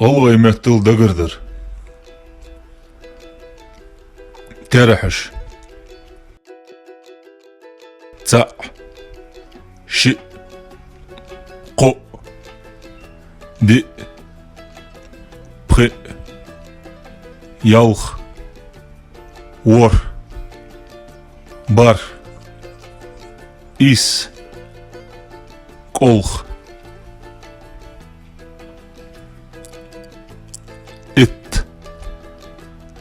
غلغ يمثل دقردر ترحش تع شئ قو دي بخ يلخ ور بار إس كولخ ات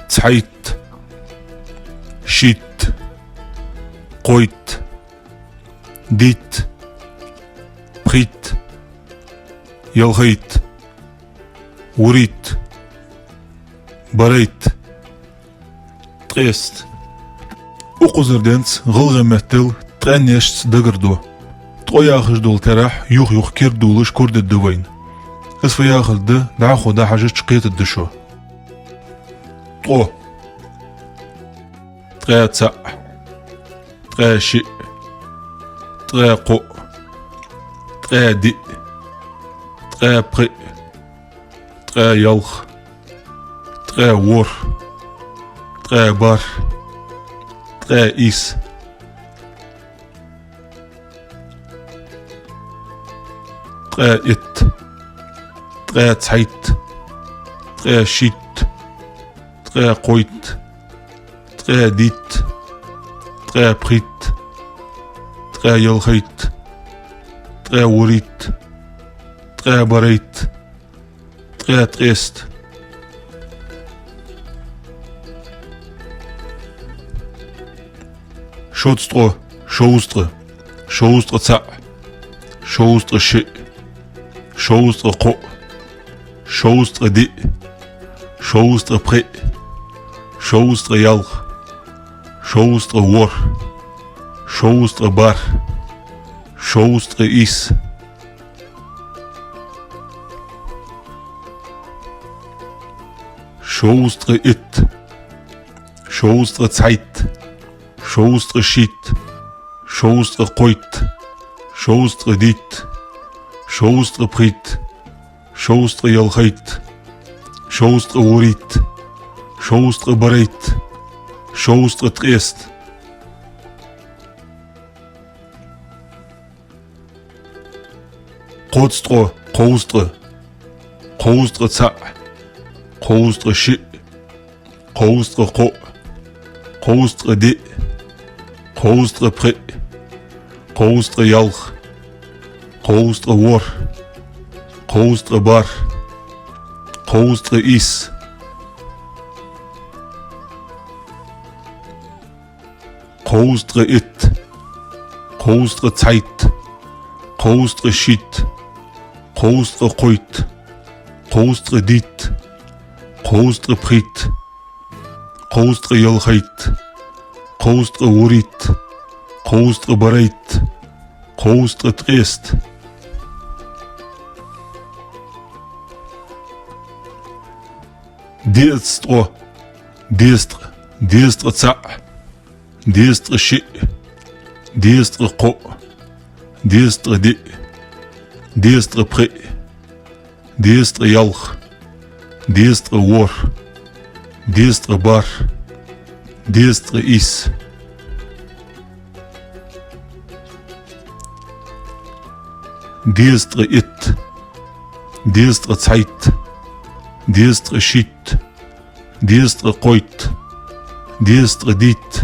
تحيت شيت قويت ديت بخيت يلغيت وريت بريت تقيست وقزر دنس غلغ مثل تغنيشت دقردو تقوياخش دول تراح يوخ كير دولش كورد الدوين اسفياخل ده دعخو دا حاجة شقيت الدشو طو تغا تسع تغا شئ تغا قو تغا دي تغا بخي تغا يلخ تغا ور تغا بار تغا إيس تغا إت تغا تحيت تغا شيت تغا قويت تغا ديت تغا بخيت تغا يلخيت تغا وريت تغا بريت تغا تقيست شوسترو شوستر تع شوستر شئ شوستر قو شوستر دي شوستر بخي شوستر يلخ شوستر ور شوستر بار شوستر إيس شوستر إت شوستر تحيت شوستر شيت شوستر قويت شوستر ديت شوستر بخيت شوستر يلخيت شوستر وريت شوستر بريت شوستر تقيست قوستر قوستر تع قوستر شئ قوستر قو قوستر دي قوستر بخي قوستر يلخ قوستر ور قوستر بار قوستر إيس قوستر إت قوستر تحيت قوستر شيت قوستر قويت قوستر ديت قوستر بخيت قوستر يلخيت قوستر وريت قوستر بريت قوستر تقيست ديستر تع ديستر شئ ديستر قو ديستر دي ديستر بخي ديستر يلخ ديستر ور ديستر بار ديستر إيس ديستر إت ديستر تحيت ديستر شيت ديستر قويت ديستر ديت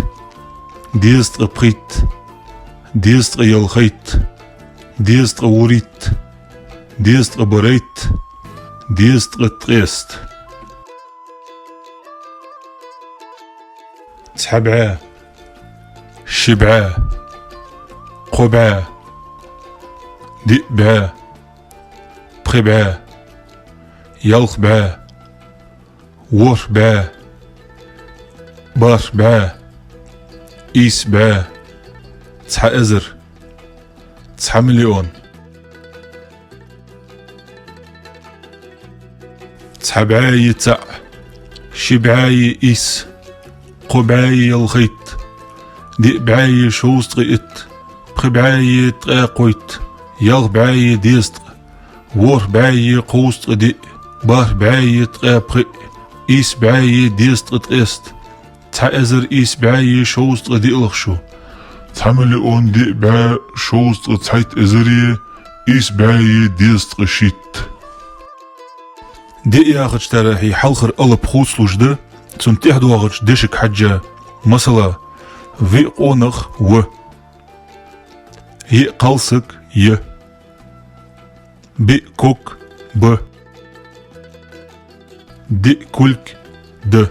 ديستر بخيت ديستر يلخيت ديستر وريت ديستر بريت ديستر تقيست تحبعا شبعا قبعا دئبعا بخبعا يلخبعا وربعا باربعا إيسبعا تسعة أزر 9 مليون 7 تاع شبعاي إيس قبعاي الخيط دئبعاي شوست غيت بخبعاي تقاقويت يغبعاي ديست وربعاي قوست دي بار بعاية تقابقي إيس بعاية ديست قطقست تحأزر إيس بعاية شوز قدي الخشو تعمل اون دي بعا شوز تحيت ازرية إيس بعاية ديست قشيت دي ياخج تراحي حلخر ألب خوصلوش ده تم تحدو واغج ديشك حجة مثلا في قونخ و ي قلسك ي بي كوك ب دي كلك د